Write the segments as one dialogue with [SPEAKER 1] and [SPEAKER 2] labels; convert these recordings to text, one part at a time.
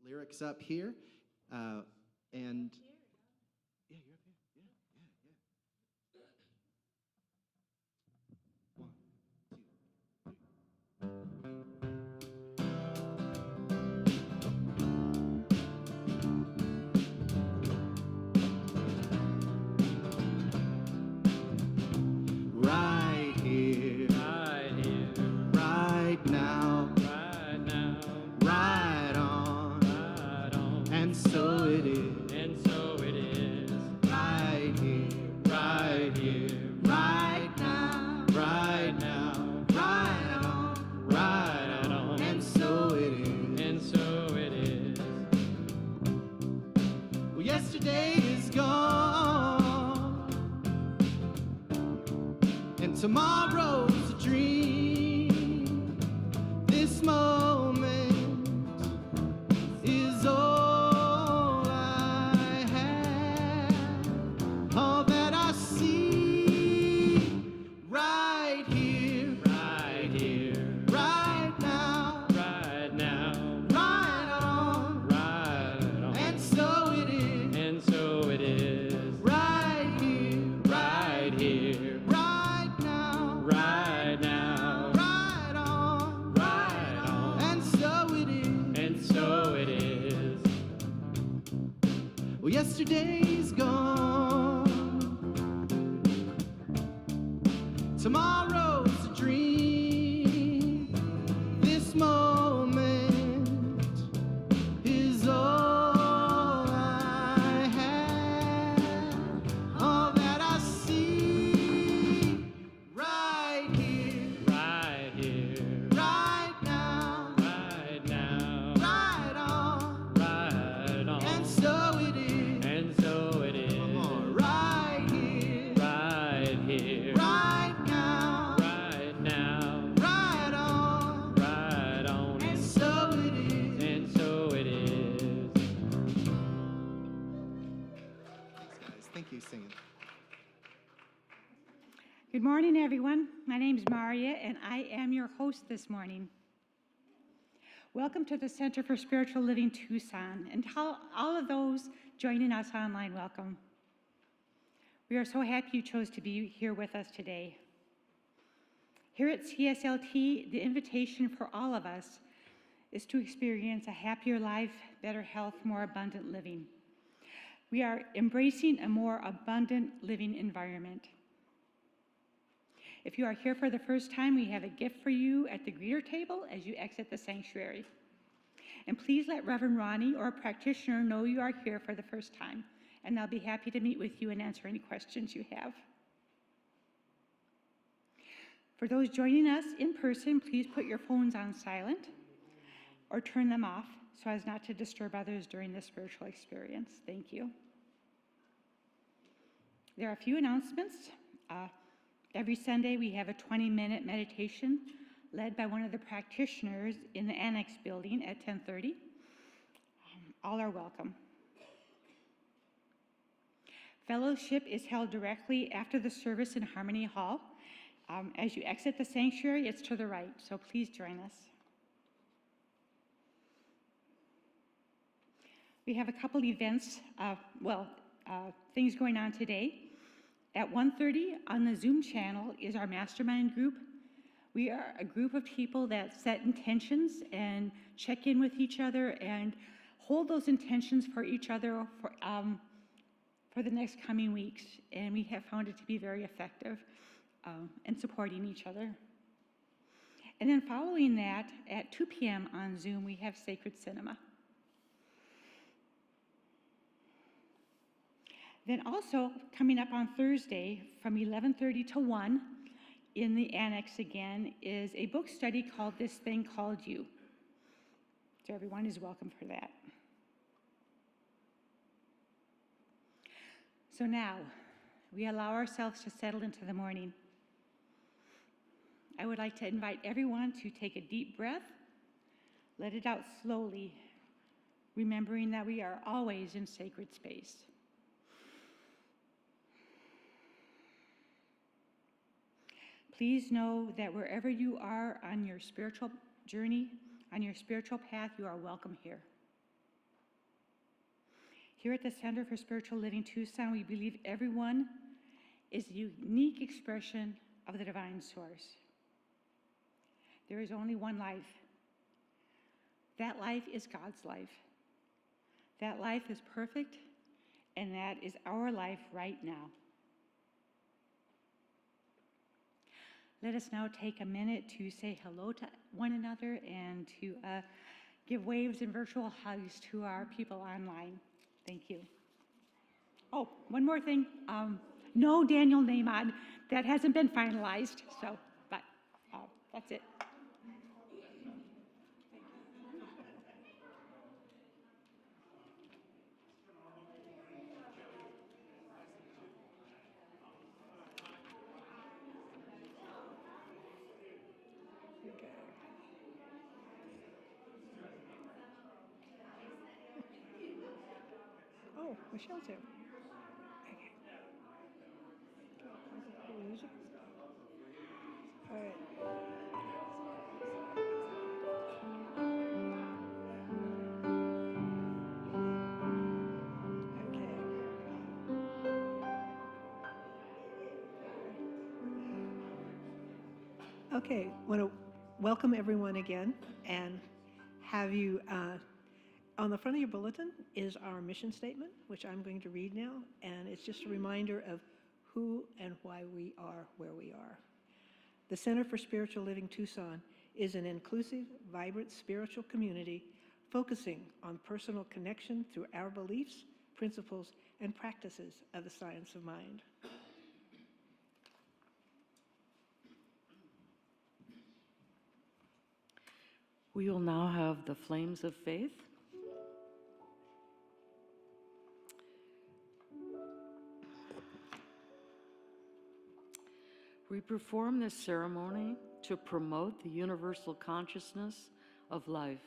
[SPEAKER 1] lyrics up here. And yeah, you're up here. Yeah. 1, 2, 3. Right here, right now, right on, and so it is. Right here, right now, right on, and so it is. Well, yesterday is gone, and tomorrow's a dream. This moment is all I have, all that I see. Right here, right now, right on, and so it is. Right here, right now, right on, and so it is. Well, yesterday's gone, tomorrow's a dream. This moment is all I have, all that I see. Right here, right now, right on, and so it is. Come on, right here, right now, right on, and so it is. Thanks, guys. Thank you, singing.
[SPEAKER 2] Good morning, everyone. My name is Maria, and I am your host this morning. Welcome to the Center for Spiritual Living Tucson, and all of those joining us online, welcome. We are so happy you chose to be here with us today. Here at CSLT, the invitation for all of us is to experience a happier life, better health, more abundant living. We are embracing a more abundant living environment. If you are here for the first time, we have a gift for you at the greeter table as you exit the sanctuary. And please let Reverend Rhoni or a practitioner know you are here for the first time, and they'll be happy to meet with you and answer any questions you have. For those joining us in person, please put your phones on silent or turn them off so as not to disturb others during the spiritual experience. Thank you. There are a few announcements. Every Sunday we have a 20-minute meditation led by one of the practitioners in the annex building at 10:30. All are welcome. Fellowship is held directly after the service in Harmony Hall. As you exit the sanctuary, it's to the right, so please join us. We have a couple events, things going on today. At 1:30 on the Zoom channel is our mastermind group. We are a group of people that set intentions and check in with each other and hold those intentions for each other for the next coming weeks. And we have found it to be very effective in supporting each other. And then following that, at 2 p.m. on Zoom, we have Sacred Cinema. Then also, coming up on Thursday from 11:30 to 1 in the annex again is a book study called This Thing Called You. So everyone is welcome for that. So now, we allow ourselves to settle into the morning. I would like to invite everyone to take a deep breath, let it out slowly, remembering that we are always in sacred space. Please know that wherever you are on your spiritual journey, on your spiritual path, you are welcome here. Here at the Center for Spiritual Living Tucson, we believe everyone is a unique expression of the divine source. There is only one life. That life is God's life. That life is perfect, and that is our life right now. Let us now take a minute to say hello to one another and to give waves and virtual hugs to our people online. Thank you. Oh, one more thing. No Daniel name on. That hasn't been finalized, but that's it.
[SPEAKER 3] Oh, Michelle's here. Okay. Music. All right. Okay, want to welcome everyone again and have you, on the front of your bulletin is our mission statement, which I'm going to read now, and it's just a reminder of who and why we are where we are. The Center for Spiritual Living Tucson is an inclusive, vibrant spiritual community focusing on personal connection through our beliefs, principles, and practices of the science of mind.
[SPEAKER 4] We will now have the flames of faith. We perform this ceremony to promote the universal consciousness of life,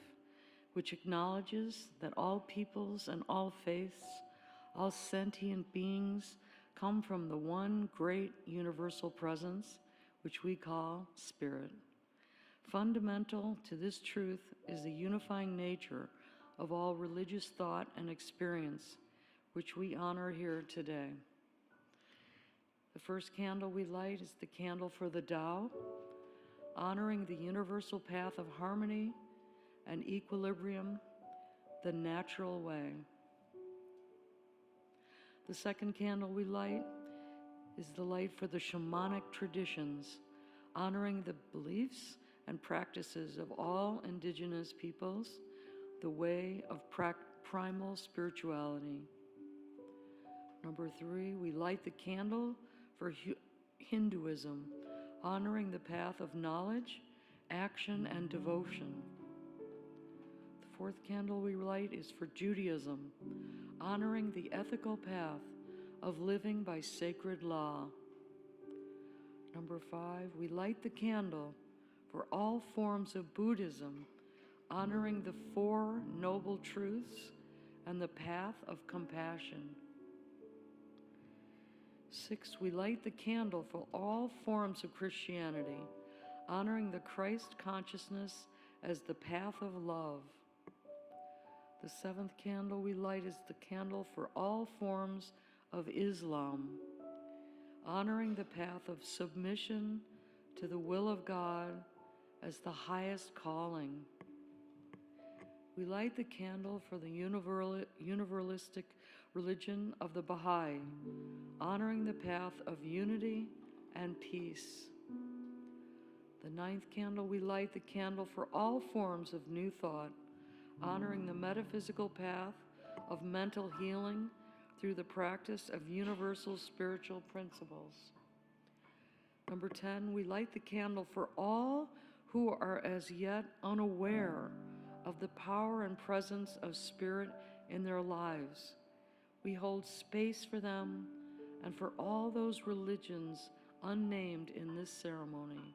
[SPEAKER 4] which acknowledges that all peoples and all faiths, all sentient beings come from the one great universal presence, which we call Spirit. Fundamental to this truth is the unifying nature of all religious thought and experience, which we honor here today. The first candle we light is the candle for the Tao, honoring the universal path of harmony and equilibrium, the natural way. The second candle we light is the light for the shamanic traditions, honoring the beliefs and practices of all indigenous peoples, the way of primal spirituality. Number 3, we light the candle for Hinduism, honoring the path of knowledge, action, and devotion. The fourth candle we light is for Judaism, honoring the ethical path of living by sacred law. Number 5, we light the candle for all forms of Buddhism, honoring the 4 noble truths and the path of compassion. 6, we light the candle for all forms of Christianity, honoring the Christ consciousness as the path of love. The 7th candle we light is the candle for all forms of Islam, honoring the path of submission to the will of God as the highest calling. We light the candle for the universalistic religion of the Baha'i, honoring the path of unity and peace. The 9th candle we light the candle for all forms of new thought, honoring the metaphysical path of mental healing through the practice of universal spiritual principles. Number 10, we light the candle for all who are as yet unaware of the power and presence of Spirit in their lives. We hold space for them and for all those religions unnamed in this ceremony.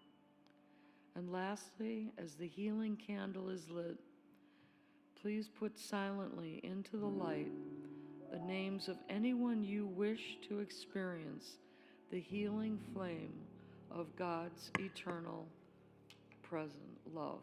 [SPEAKER 4] And lastly, as the healing candle is lit, please put silently into the light the names of anyone you wish to experience the healing flame of God's eternal present love.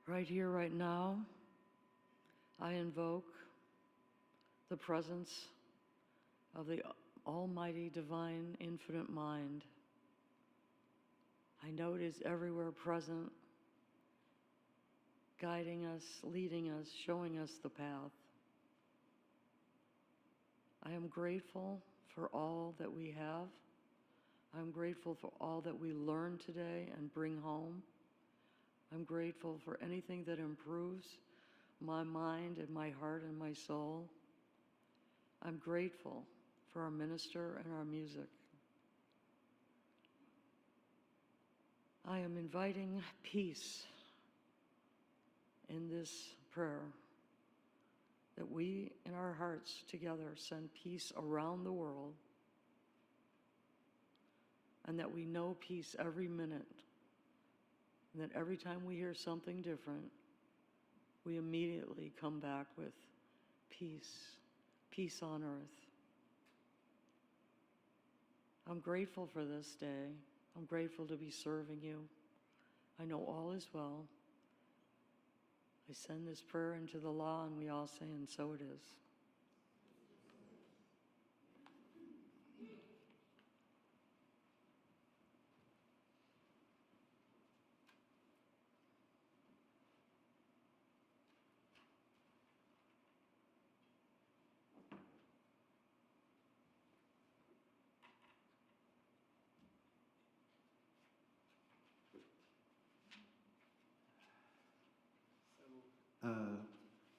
[SPEAKER 4] Right here, right now, I invoke the presence of the Almighty, Divine, Infinite Mind. I know it is everywhere present, guiding us, leading us, showing us the path. I am grateful for all that we have. I'm grateful for all that we learn today and bring home. I'm grateful for anything that improves my mind and my heart and my soul. I'm grateful for our minister and our music. I am inviting peace in this prayer, that we in our hearts together send peace around the world, and that we know peace every minute, and that every time we hear something different, we immediately come back with peace, peace on earth. I'm grateful for this day. I'm grateful to be serving you. I know all is well. I send this prayer into the law, and we all say, and so it is.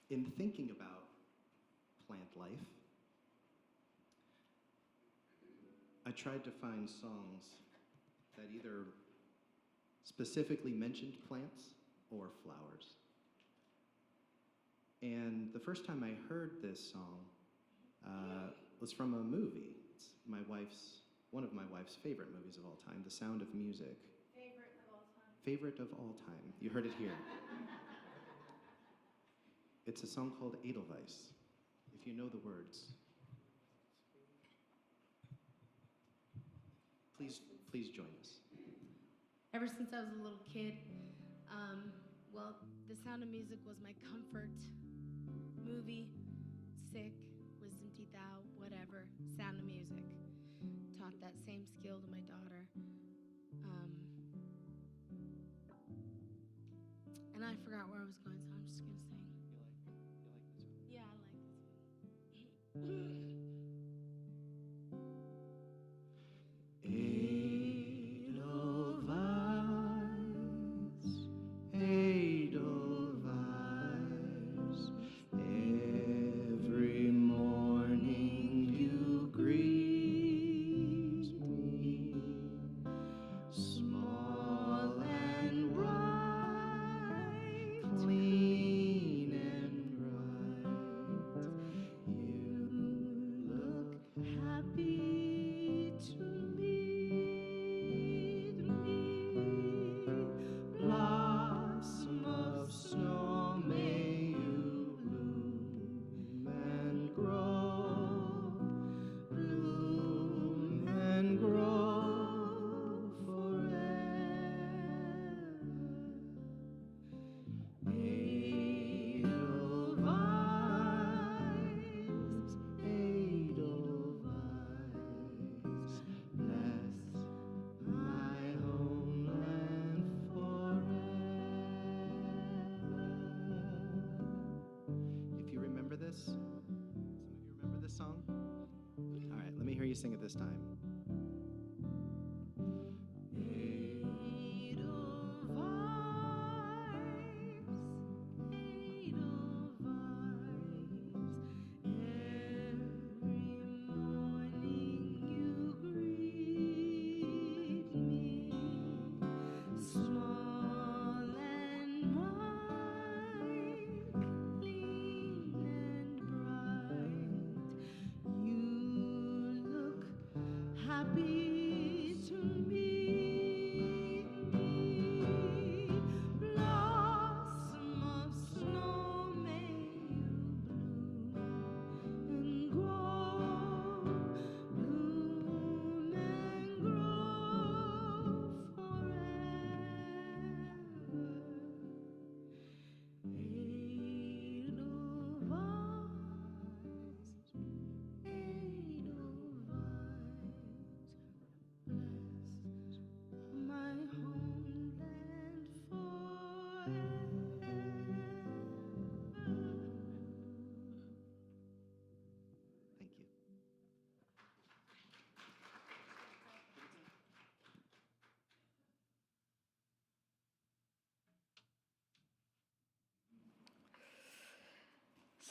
[SPEAKER 1] In thinking about plant life, I tried to find songs that either specifically mentioned plants or flowers. And the first time I heard this song was from a movie. It's one of my wife's favorite movies of all time, The Sound of Music.
[SPEAKER 5] Favorite of all time.
[SPEAKER 1] Favorite of all time. You heard it here. It's a song called Edelweiss, if you know the words. Please join us.
[SPEAKER 5] Ever since I was a little kid, well, The Sound of Music was my comfort movie. Sick, wisdom teeth out, whatever. Sound of Music. Taught that same skill to my daughter. And I forgot where I was going, so I'm just gonna sing.
[SPEAKER 1] You like this one?
[SPEAKER 5] Yeah, I like this one.
[SPEAKER 1] Edelweiss, every morning you greet me, small and bright, clean and bright. You look happy to meet me. Blossom of snow, may you bloom and grow forever. Edelweiss, Edelweiss, bless my homeland forever. If you remember this, some of you remember this song? All right, let me hear you sing it this time.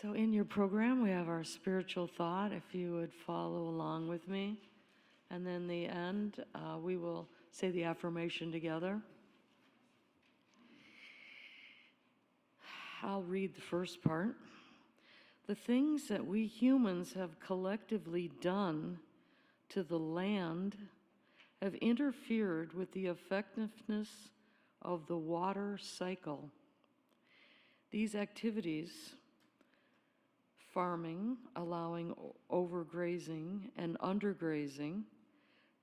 [SPEAKER 4] So in your program, we have our spiritual thought, if you would follow along with me. And then the end, we will say the affirmation together. I'll read the first part. The things that we humans have collectively done to the land have interfered with the effectiveness of the water cycle. These activities, farming, allowing overgrazing and undergrazing,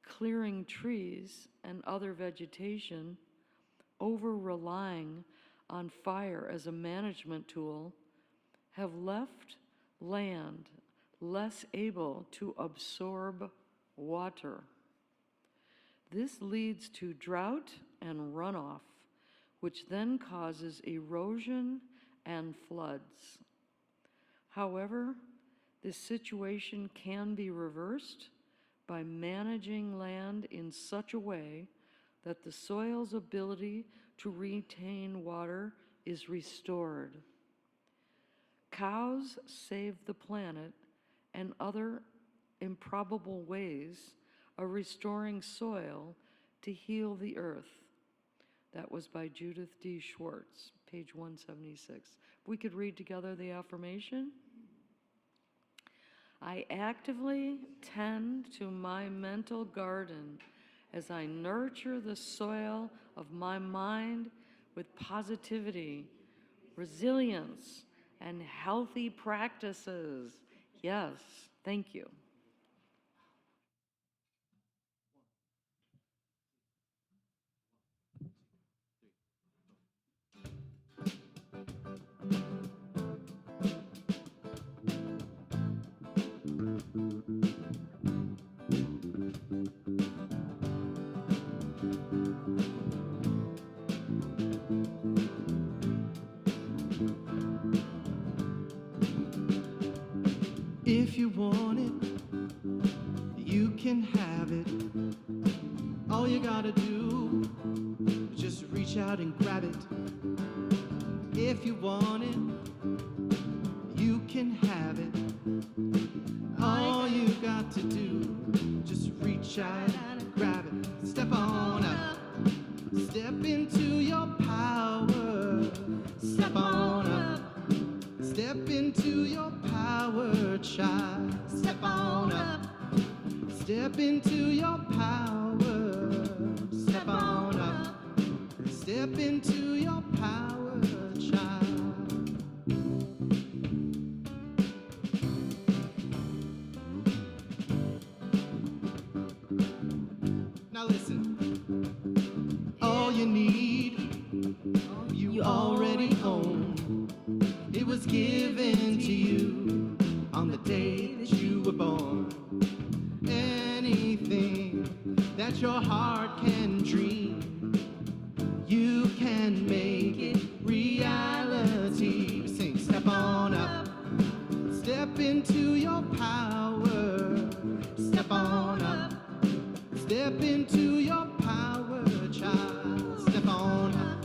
[SPEAKER 4] clearing trees and other vegetation, over-relying on fire as a management tool, have left land less able to absorb water. This leads to drought and runoff, which then causes erosion and floods. However, this situation can be reversed by managing land in such a way that the soil's ability to retain water is restored. Cows save the planet, and other improbable ways of restoring soil to heal the earth. That was by Judith D. Schwartz, page 176. If we could read together the affirmation. I actively tend to my mental garden as I nurture the soil of my mind with positivity, resilience, and healthy practices. Yes, thank you.
[SPEAKER 1] If you want it, you can have it. All you gotta do is just reach out and grab it. If you want it, you can have it. All you got to do, just reach out and grab it. Step on up, step into your power. Step on up, step into your power, child. Step on up, step into your power. Step on up, step into your power, child. Now listen, all you need, you already own. It was given to you on the day that you were born. Anything that your heart can dream, you can make it reality. Sing, step on up, step into your power. Step on up, step into your power, child. Step on up,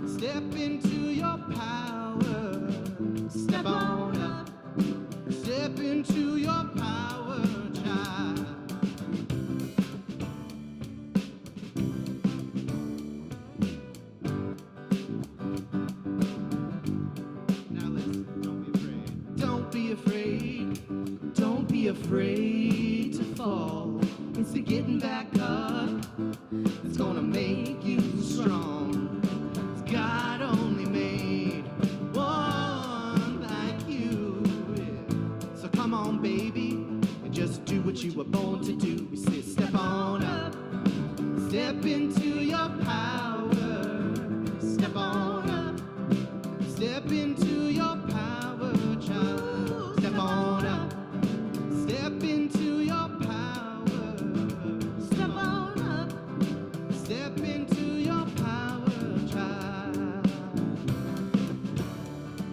[SPEAKER 1] step into your power. Step on up, step into your power, child. Now listen, don't be afraid. Don't be afraid. Don't be afraid to fall. It's the getting back up that's gonna make you strong. God only made one like you. Yeah. So come on, baby, and just do what you were born to do. We say, step on up, step into your power. Step on up, step into your power, child. Step on up, step into your power. Step on up, step into your power, child.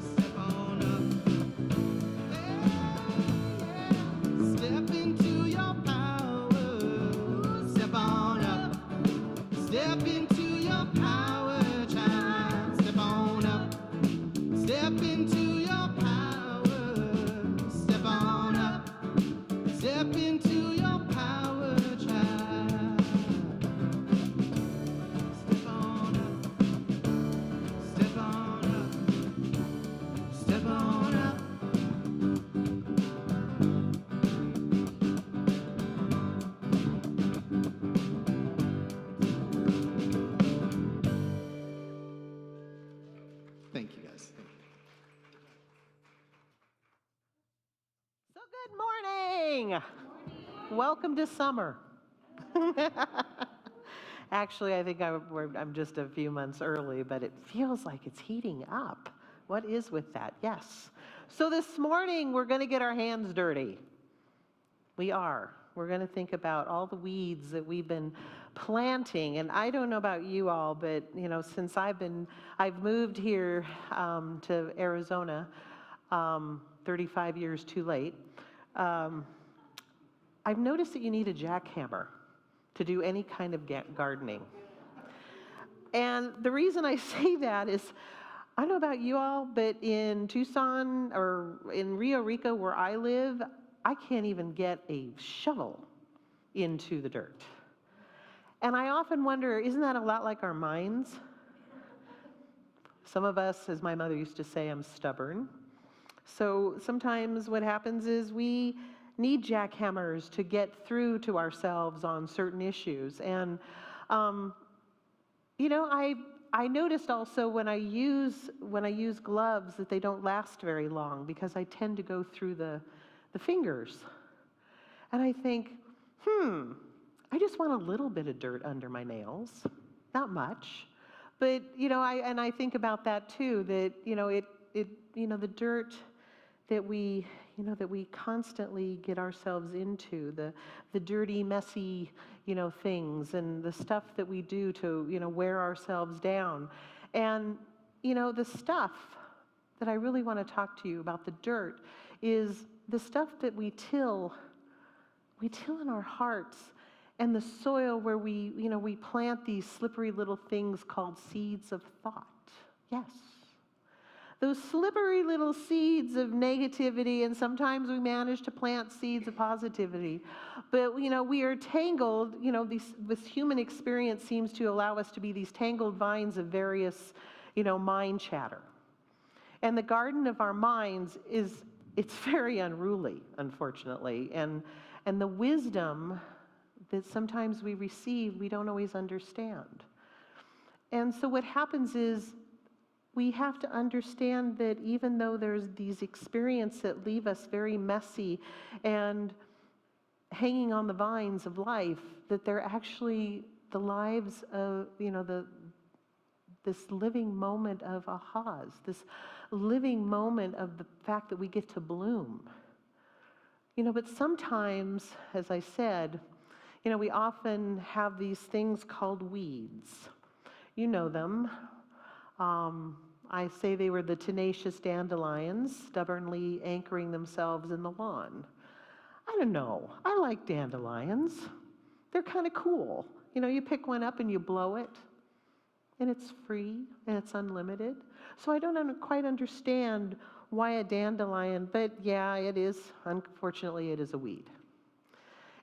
[SPEAKER 1] Step on up, yeah. Step into your power. Step on up, step into your power, child. Step on up, step
[SPEAKER 6] morning. Welcome to summer. Actually, I think I'm just a few months early, but it feels like it's heating up. What is with that? Yes. So this morning, we're going to get our hands dirty. We are. We're going to think about all the weeds that we've been planting. And I don't know about you all, but since I've moved here to Arizona, 35 years too late. I've noticed that you need a jackhammer to do any kind of gardening. And the reason I say that is, I don't know about you all, but in Tucson or in Rio Rico where I live, I can't even get a shovel into the dirt. And I often wonder, isn't that a lot like our minds? Some of us, as my mother used to say, I'm stubborn. So sometimes what happens is we need jackhammers to get through to ourselves on certain issues. And, I noticed also when I use gloves that they don't last very long because I tend to go through the fingers. And I think, I just want a little bit of dirt under my nails, not much. But, I think about that too, that, the dirt that we constantly get ourselves into, the dirty, messy, things and the stuff that we do to, wear ourselves down. And, the stuff that I really want to talk to you about, the dirt, is the stuff that we till in our hearts and the soil where we plant these slippery little things called seeds of thought. Yes. Those slippery little seeds of negativity, and sometimes we manage to plant seeds of positivity. But, we are tangled, this human experience seems to allow us to be these tangled vines of various, mind chatter. And the garden of our minds it's very unruly, unfortunately. And the wisdom that sometimes we receive, we don't always understand. And so what happens is, we have to understand that even though there's these experiences that leave us very messy and hanging on the vines of life, that they're actually the lives of, this living moment of ahas, this living moment of the fact that we get to bloom. But sometimes, as I said, we often have these things called weeds. You know them. I say they were the tenacious dandelions, stubbornly anchoring themselves in the lawn. I don't know. I like dandelions. They're kind of cool. You pick one up and you blow it, and it's free and it's unlimited. So I don't quite understand why a dandelion, but yeah, it is, unfortunately, it is a weed.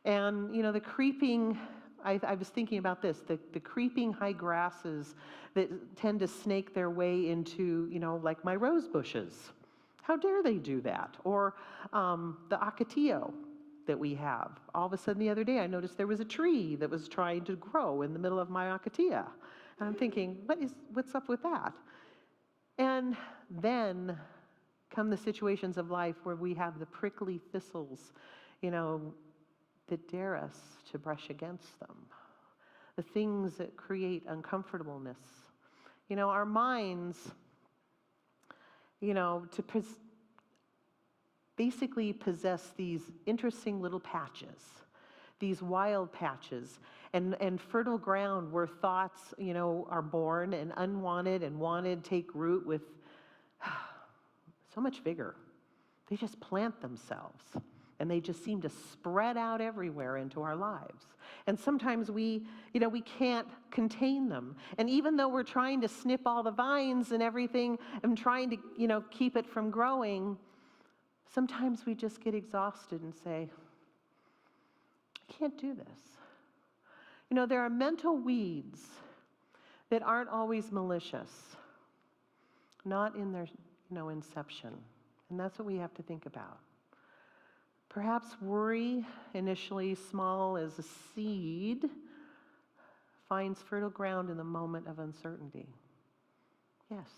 [SPEAKER 6] And, the creeping, I was thinking about this, the creeping high grasses that tend to snake their way into, like my rose bushes. How dare they do that? Or the acatillo that we have. All of a sudden the other day I noticed there was a tree that was trying to grow in the middle of my acatillo. And I'm thinking, what's up with that? And then come the situations of life where we have the prickly thistles, that dare us to brush against them. The things that create uncomfortableness. Our minds, basically possess these interesting little patches, these wild patches, and fertile ground where thoughts, are born and unwanted and wanted take root with so much vigor. They just plant themselves. And they just seem to spread out everywhere into our lives. And sometimes we can't contain them. And even though we're trying to snip all the vines and everything and trying to, keep it from growing, sometimes we just get exhausted and say, I can't do this. There are mental weeds that aren't always malicious, not in their, inception. And that's what we have to think about. Perhaps worry, initially small as a seed, finds fertile ground in the moment of uncertainty. Yes.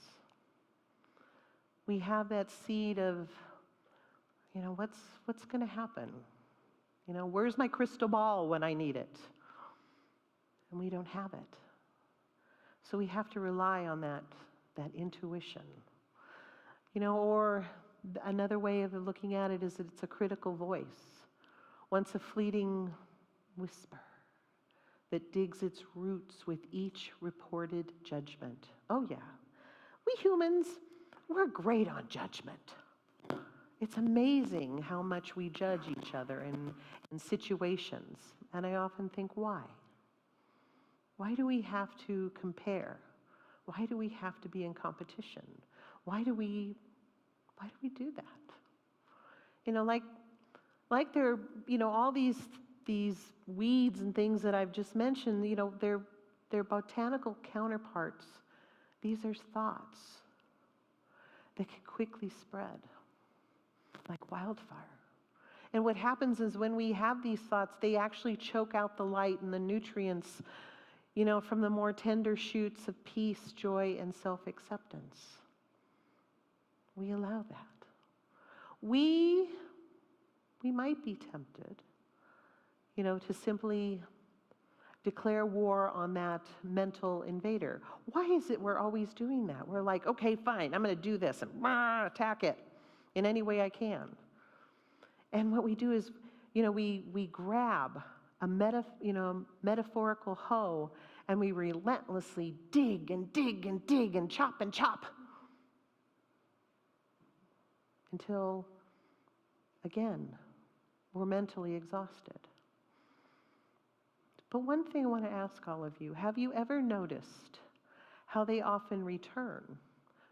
[SPEAKER 6] We have that seed of, what's going to happen? Where's my crystal ball when I need it? And we don't have it. So we have to rely on that intuition. Or another way of looking at it is that it's a critical voice, once a fleeting whisper that digs its roots with each reported judgment. Oh yeah, we humans, we're great on judgment. It's amazing how much we judge each other in situations. And I often think, why? Why do we have to compare? Why do we have to be in competition? Why do we do that? Like there, all these weeds and things that I've just mentioned, they're botanical counterparts. These are thoughts that can quickly spread like wildfire. And what happens is when we have these thoughts, they actually choke out the light and the nutrients, from the more tender shoots of peace, joy, and self-acceptance. We allow that. We might be tempted, to simply declare war on that mental invader. Why is it we're always doing that? We're like, okay, fine, I'm going to do this and attack it in any way I can. And what we do is, we grab a metaphorical hoe and we relentlessly dig and dig and dig and chop until, again, we're mentally exhausted. But one thing I want to ask all of you, have you ever noticed how they often return,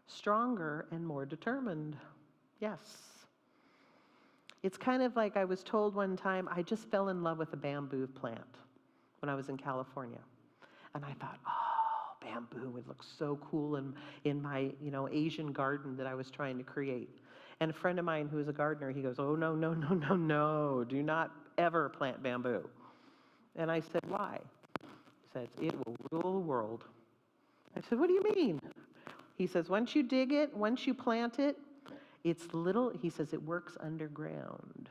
[SPEAKER 6] stronger and more determined? Yes. It's kind of like I was told one time, I just fell in love with a bamboo plant when I was in California. And I thought, oh, bamboo would look so cool in my, Asian garden that I was trying to create. And a friend of mine who is a gardener, he goes, oh, no, do not ever plant bamboo. And I said, why? He says, it will rule the world. I said, what do you mean? He says, once you dig it, once you plant it, he says it works underground.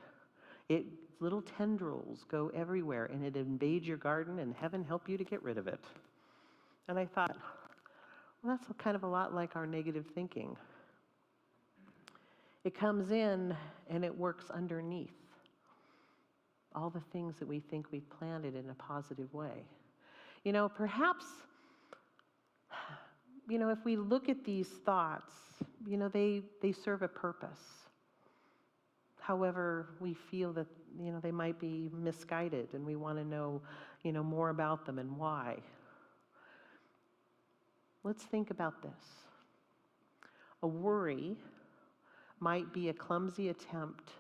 [SPEAKER 6] Little tendrils go everywhere and it invades your garden and heaven help you to get rid of it. And I thought, well, that's kind of a lot like our negative thinking. It comes in and it works underneath all the things that we think we've planted in a positive way. Perhaps, if we look at these thoughts, they serve a purpose. However, we feel that, they might be misguided and we want to know, more about them and why. Let's think about this. A worry might be a clumsy attempt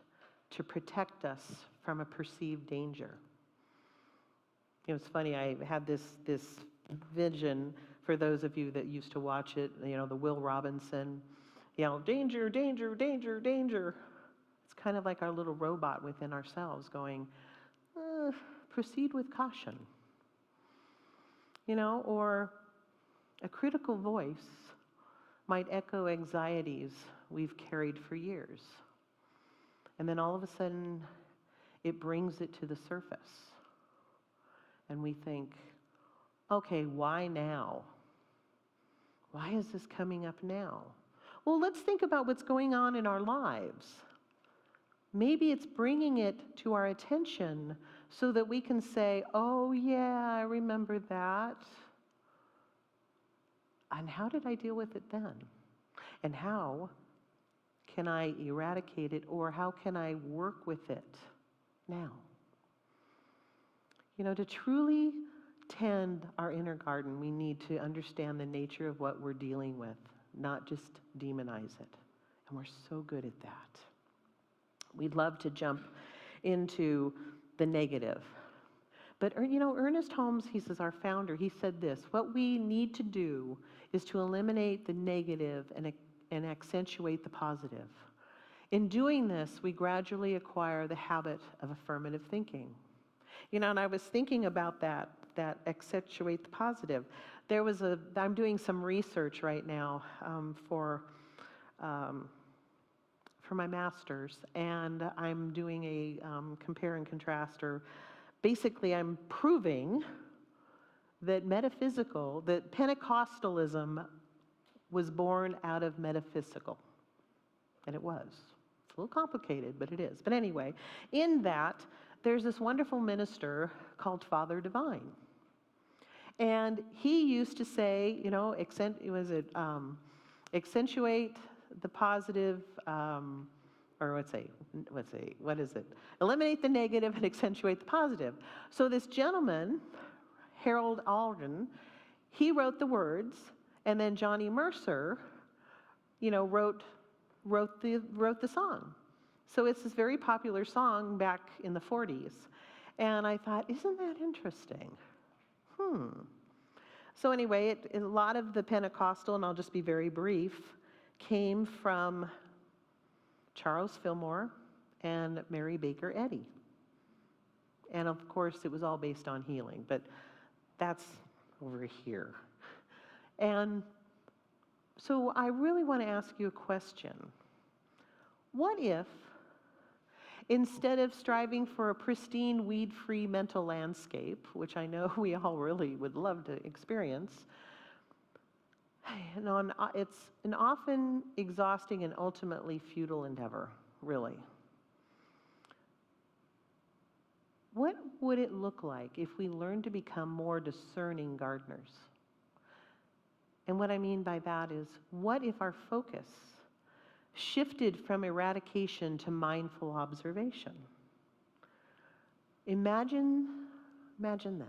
[SPEAKER 6] to protect us from a perceived danger. It's funny, I had this vision, for those of you that used to watch it, the Will Robinson, danger, danger, danger, danger. It's kind of like our little robot within ourselves going, proceed with caution. Or a critical voice might echo anxieties we've carried for years. And then all of a sudden, it brings it to the surface. And we think, okay, why now? Why is this coming up now? Well, let's think about what's going on in our lives. Maybe it's bringing it to our attention so that we can say, oh yeah, I remember that. And how did I deal with it then? And how can I eradicate it, or how can I work with it now? To truly tend our inner garden, we need to understand the nature of what we're dealing with, not just demonize it. And we're so good at that. We'd love to jump into the negative. But, Ernest Holmes, he says, our founder, he said this, what we need to do is to eliminate the negative and accentuate the positive. In doing this, we gradually acquire the habit of affirmative thinking. And I was thinking about that accentuate the positive. I'm doing some research right now for for my master's, and I'm doing a compare and contrast, or basically I'm proving that that Pentecostalism was born out of metaphysical. And it was. It's a little complicated, but it is. But anyway, in that, there's this wonderful minister called Father Divine. And he used to say, you know, accentuate the positive, or what is it? Eliminate the negative and accentuate the positive. So this gentleman, Harold Alden, he wrote the words, and then Johnny Mercer, you know, wrote the song. So it's this very popular song back in the 40s. And I thought, isn't that interesting? So anyway, a lot of the Pentecostal, and I'll just be very brief, came from Charles Fillmore and Mary Baker Eddy. And of course, it was all based on healing, but that's over here. And so I really want to ask you a question. What if, instead of striving for a pristine, weed-free mental landscape, which I know we all really would love to experience, it's an often exhausting and ultimately futile endeavor, really. What would it look like if we learned to become more discerning gardeners? And what I mean by that is, what if our focus shifted from eradication to mindful observation? Imagine this,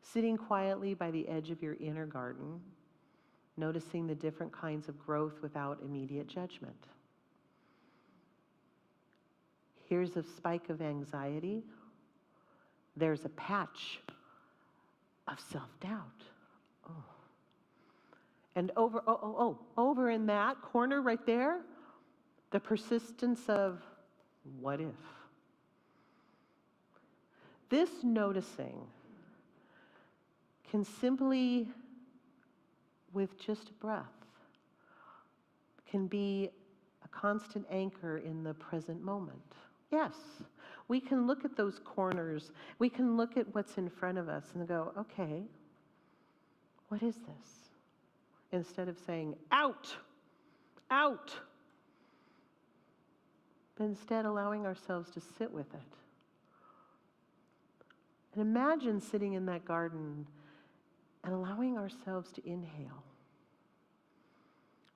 [SPEAKER 6] sitting quietly by the edge of your inner garden, noticing the different kinds of growth without immediate judgment. Here's a spike of anxiety. There's a patch of self-doubt. Oh. And over in that corner right there, the persistence of what if? This noticing can simply, with just a breath, can be a constant anchor in the present moment. Yes, we can look at those corners, we can look at what's in front of us and go, okay, what is this? Instead of saying, out, out. But instead allowing ourselves to sit with it. And imagine sitting in that garden and allowing ourselves to inhale.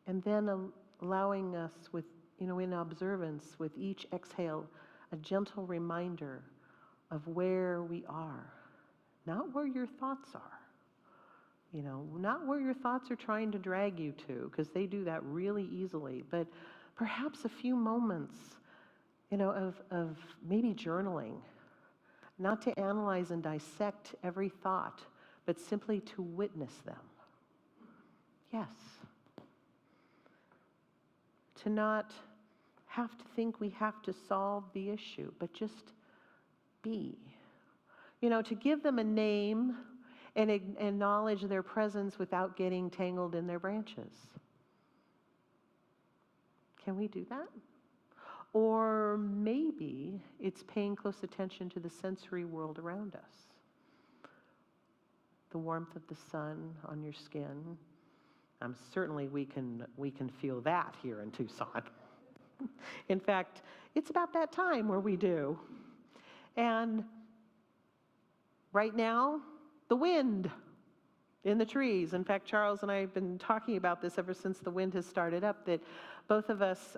[SPEAKER 6] And then allowing us with, in observance with each exhale, a gentle reminder of where we are, not where your thoughts are. Not where your thoughts are trying to drag you to, because they do that really easily, but perhaps a few moments, of maybe journaling, not to analyze and dissect every thought, but simply to witness them. Yes. To not have to think we have to solve the issue, but just be. To give them a name and acknowledge their presence without getting tangled in their branches. Can we do that? Or maybe it's paying close attention to the sensory world around us. The warmth of the sun on your skin. Certainly we can feel that here in Tucson. In fact, it's about that time where we do. And right now, the wind in the trees. In fact, Charles and I have been talking about this ever since the wind has started up, that both of us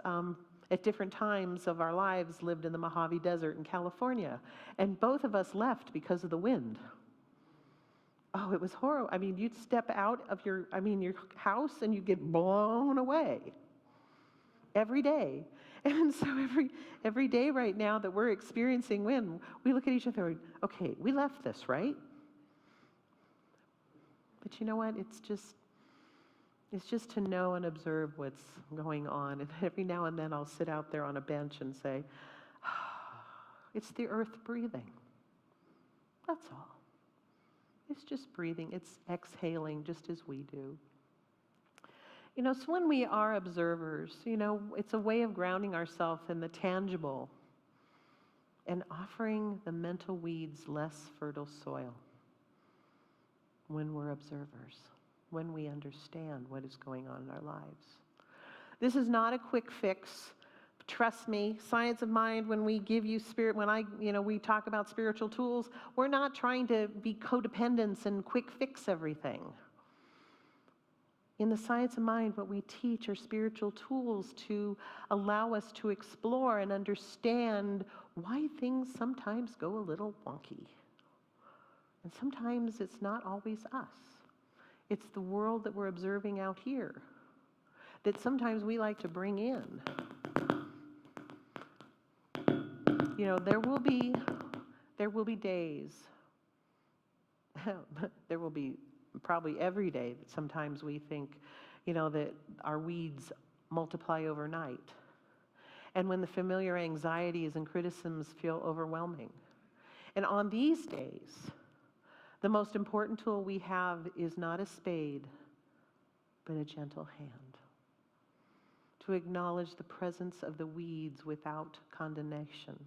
[SPEAKER 6] at different times of our lives lived in the Mojave Desert in California. And both of us left because of the wind. Oh, it was horrible. You'd step out of your house and you'd get blown away every day. And so every day right now that we're experiencing wind, we look at each other and go, okay, we left this, right? But you know what? It's just to know and observe what's going on. And every now and then I'll sit out there on a bench and say, it's the earth breathing. That's all. It's just breathing. It's exhaling just as we do. So when we are observers, it's a way of grounding ourselves in the tangible and offering the mental weeds less fertile soil when we're observers, when we understand what is going on in our lives. This is not a quick fix. Trust me, science of mind, when we give you spirit, we talk about spiritual tools, we're not trying to be codependents and quick fix everything. In the science of mind, what we teach are spiritual tools to allow us to explore and understand why things sometimes go a little wonky. And sometimes it's not always us. It's the world that we're observing out here that sometimes we like to bring in. There will be days, there will be probably every day that sometimes we think, that our weeds multiply overnight. And when the familiar anxieties and criticisms feel overwhelming. And on these days, the most important tool we have is not a spade, but a gentle hand. To acknowledge the presence of the weeds without condemnation.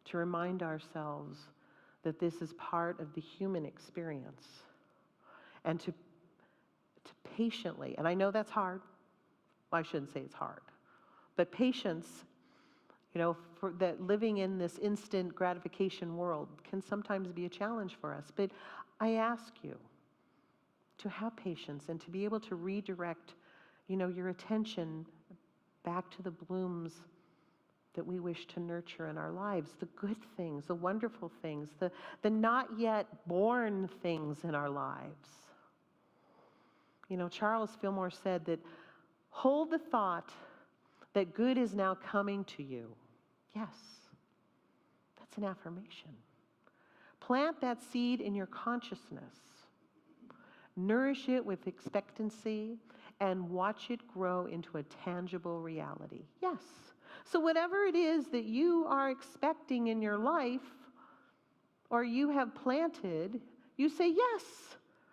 [SPEAKER 6] To remind ourselves that this is part of the human experience. And to patiently, and I know that's hard. Well, I shouldn't say it's hard. But patience, for that living in this instant gratification world can sometimes be a challenge for us. But I ask you to have patience and to be able to redirect, your attention back to the blooms that we wish to nurture in our lives, the good things, the wonderful things, the not yet born things in our lives. Charles Fillmore said that, hold the thought that good is now coming to you. Yes, that's an affirmation. Plant that seed in your consciousness. Nourish it with expectancy and watch it grow into a tangible reality. Yes. So whatever it is that you are expecting in your life or you have planted, you say, yes,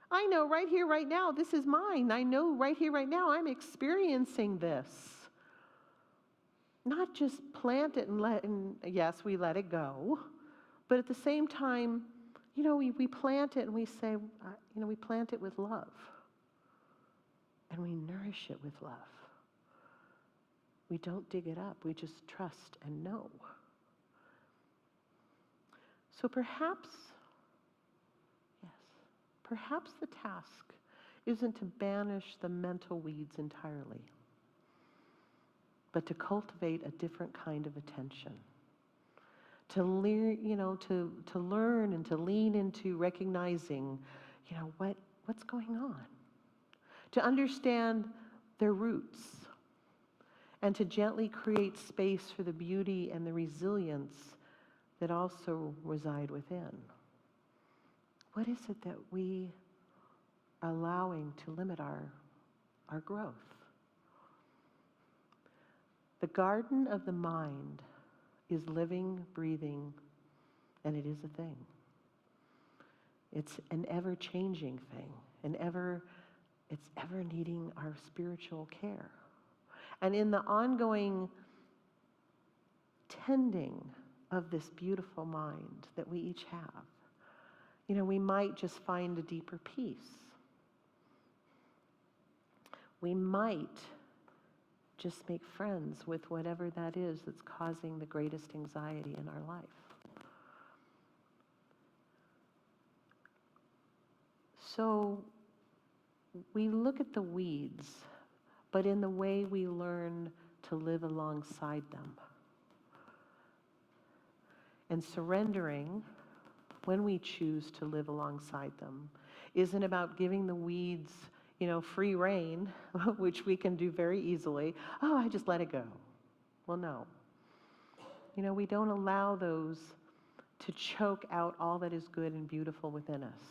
[SPEAKER 6] I know right here, right now, this is mine. I know right here, right now, I'm experiencing this. Not just plant it and yes, we let it go. But at the same time, we plant it and we say, we plant it with love. And we nourish it with love. We don't dig it up. We just trust and know. So perhaps the task isn't to banish the mental weeds entirely, but to cultivate a different kind of attention. To learn and to lean into recognizing, what's going on. To understand their roots. And to gently create space for the beauty and the resilience that also reside within. What is it that we are allowing to limit our growth? The garden of the mind is living, breathing, and it is a thing. It's an ever-changing thing, it's ever needing our spiritual care. And in the ongoing tending of this beautiful mind that we each have, we might just find a deeper peace. We might just make friends with whatever that is that's causing the greatest anxiety in our life. So we look at the weeds, but in the way we learn to live alongside them. And surrendering, when we choose to live alongside them, isn't about giving the weeds, free rein, which we can do very easily. Oh, I just let it go. Well, no. We don't allow those to choke out all that is good and beautiful within us.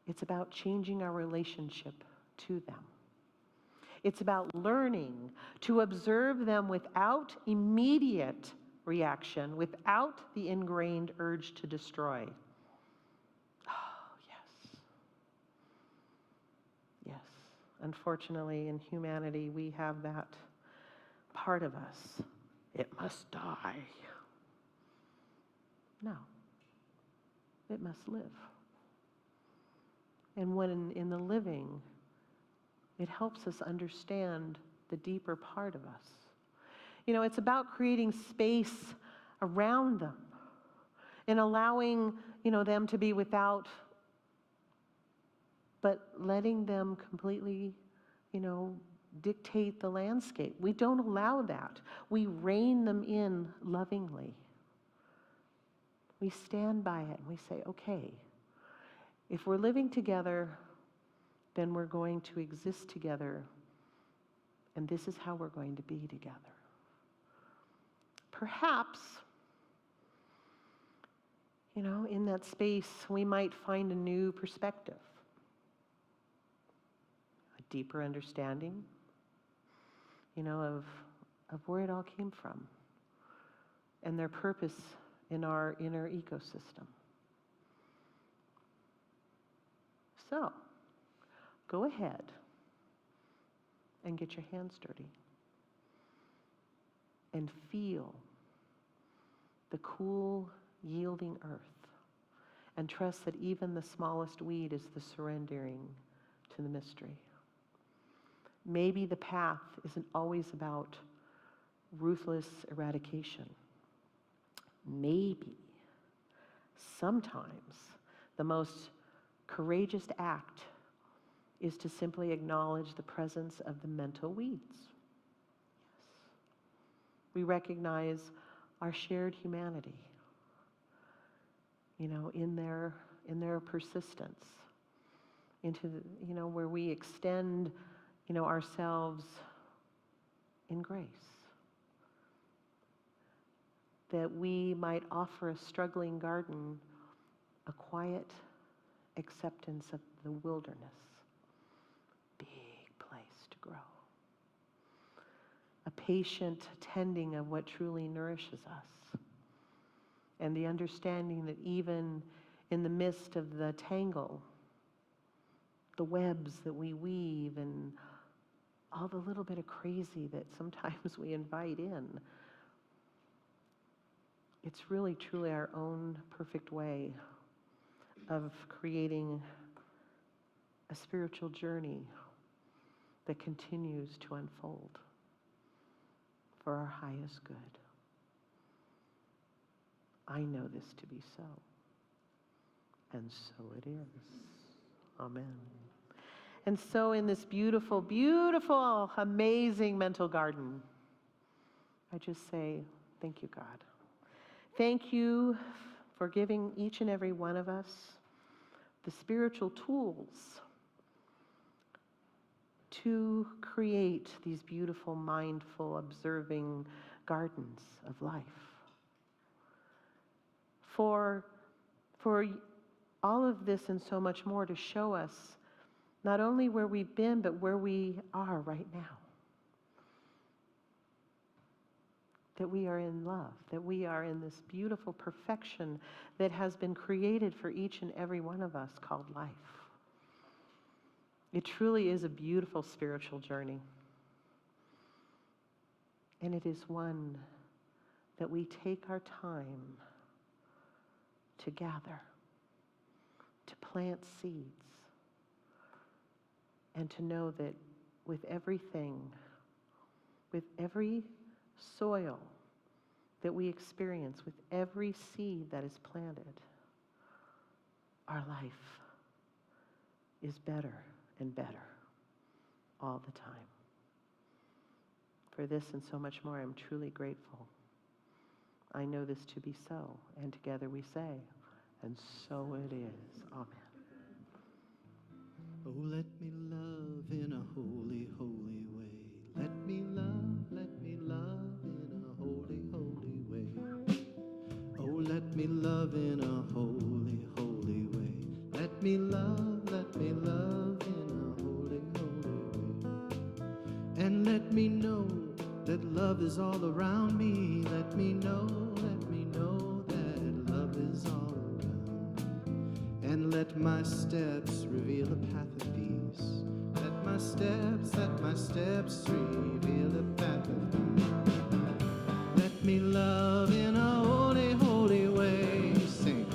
[SPEAKER 6] It's about changing our relationship to them. It's about learning to observe them without immediate reaction, without the ingrained urge to destroy. Oh, yes. Yes. Unfortunately, in humanity, we have that part of us. It must die. No, it must live. And when in the living, it helps us understand the deeper part of us. You know, it's about creating space around them and allowing, them to be without, but letting them completely, dictate the landscape. We don't allow that. We rein them in lovingly. We stand by it and we say, okay, if we're living together, then we're going to exist together, and this is how we're going to be together. Perhaps, in that space, we might find a new perspective, a deeper understanding, of where it all came from and their purpose in our inner ecosystem. So, go ahead and get your hands dirty and feel the cool, yielding earth, and trust that even the smallest weed is the surrendering to the mystery. Maybe the path isn't always about ruthless eradication. Maybe, sometimes, the most courageous act is to simply acknowledge the presence of the mental weeds. Yes. We recognize our shared humanity, in their persistence, into where we extend, ourselves in grace, that we might offer a struggling garden a quiet acceptance of the wilderness. Big place to grow. A patient tending of what truly nourishes us. And the understanding that even in the midst of the tangle, the webs that we weave and all the little bit of crazy that sometimes we invite in, it's really truly our own perfect way of creating a spiritual journey that continues to unfold for our highest good. I know this to be so, and so it is. Amen. And so in this beautiful, beautiful, amazing mental garden, I just say, thank you, God. Thank you for giving each and every one of us the spiritual tools to create these beautiful, mindful, observing gardens of life. For all of this and so much more to show us not only where we've been, but where we are right now. That we are in love, that we are in this beautiful perfection that has been created for each and every one of us called life. It truly is a beautiful spiritual journey. And it is one that we take our time to gather, to plant seeds, and to know that with everything, with every soil that we experience, with every seed that is planted, our life is better and better all the time. For this and so much more, I'm truly grateful. I know this to be so, and together we say, and so it is. Amen.
[SPEAKER 1] Oh, let me love in a holy, holy way. Let me love in a holy, holy way. Oh, let me love in a holy, holy way. Let me love in a holy, holy way. And let me know that love is all around me. Let me know that love is all around. And let my steps reveal a path of peace. Let my steps reveal a path of peace. Let me love in a holy, holy way. Sing.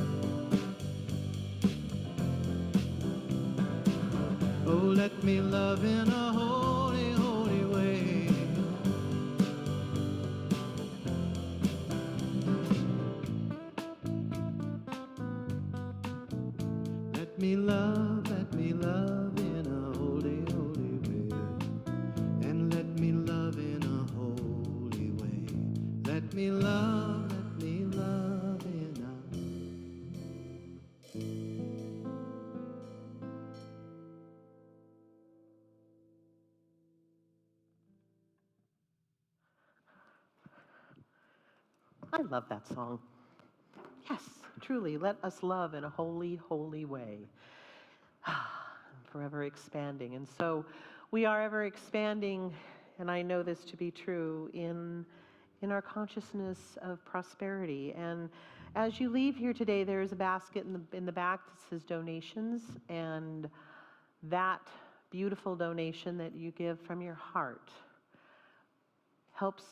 [SPEAKER 1] Oh, let me love in a holy, holy way. Let me love in a holy, holy way. And let me love in a holy way. Let me love in a...
[SPEAKER 6] I love that song. Yes, truly, let us love in a holy, holy way. Forever expanding. And so we are ever expanding, and I know this to be true, in our consciousness of prosperity. And as you leave here today, there is a basket in the back that says donations, and that beautiful donation that you give from your heart helps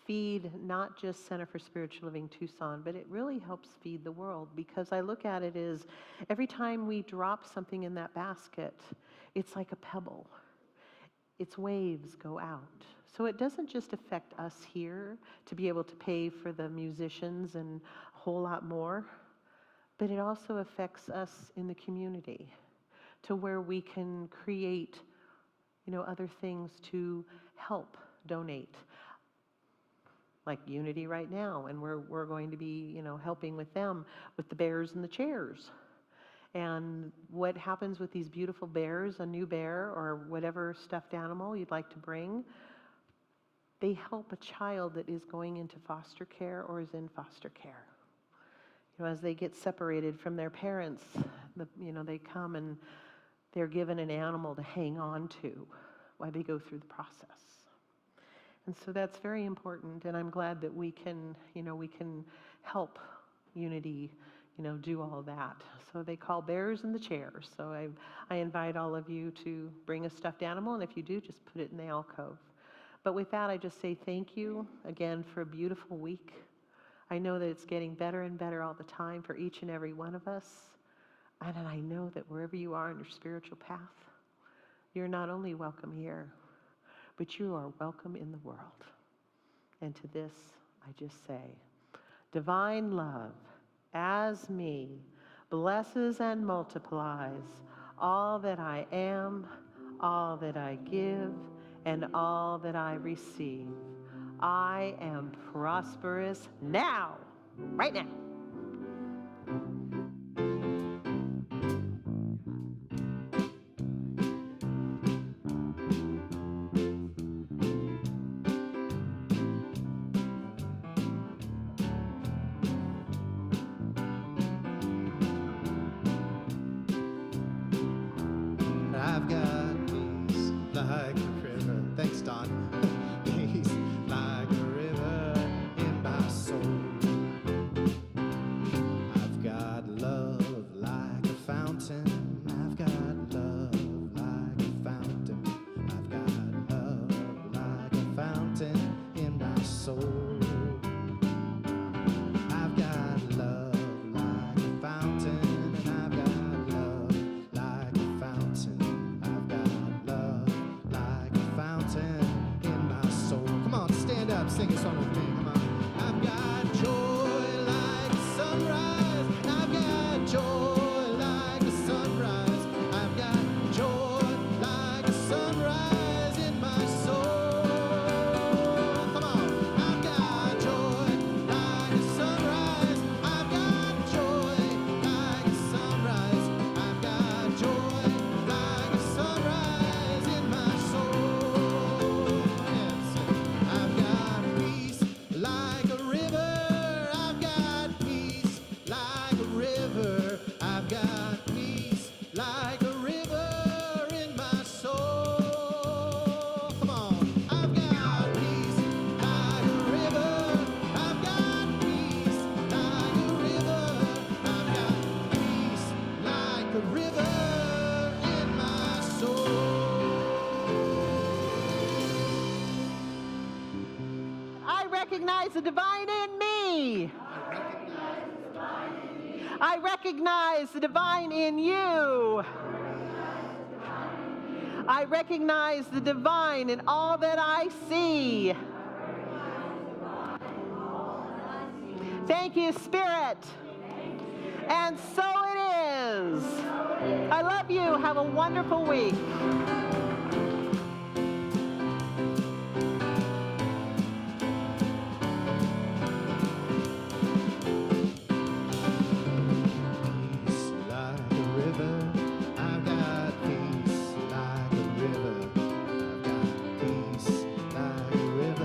[SPEAKER 6] feed not just Center for Spiritual Living Tucson, but it really helps feed the world, because I look at it as every time we drop something in that basket, it's like a pebble. Its waves go out. So it doesn't just affect us here to be able to pay for the musicians and a whole lot more, but it also affects us in the community to where we can create, other things to help donate. Like Unity right now, and we're going to be, helping with them with the bears and the chairs. And what happens with these beautiful bears, a new bear or whatever stuffed animal you'd like to bring, they help a child that is going into foster care or is in foster care. As they get separated from their parents, they come and they're given an animal to hang on to while they go through the process. And so that's very important, and I'm glad that we can help Unity, do all that. So they call bears in the chairs. So I invite all of you to bring a stuffed animal, and if you do, just put it in the alcove. But with that, I just say thank you again for a beautiful week. I know that it's getting better and better all the time for each and every one of us. And I know that wherever you are in your spiritual path, you're not only welcome here, but you are welcome in the world. And to this, I just say, divine love, as me, blesses and multiplies all that I am, all that I give, and all that I receive. I am prosperous now, right now.
[SPEAKER 1] I've got peace like a river. Thanks, Don. Peace like a river in my soul.
[SPEAKER 6] recognize the divine in me. I recognize the divine in you. I recognize the divine in all that I see. Thank you, Spirit. And so it is. I love you. Have a wonderful week.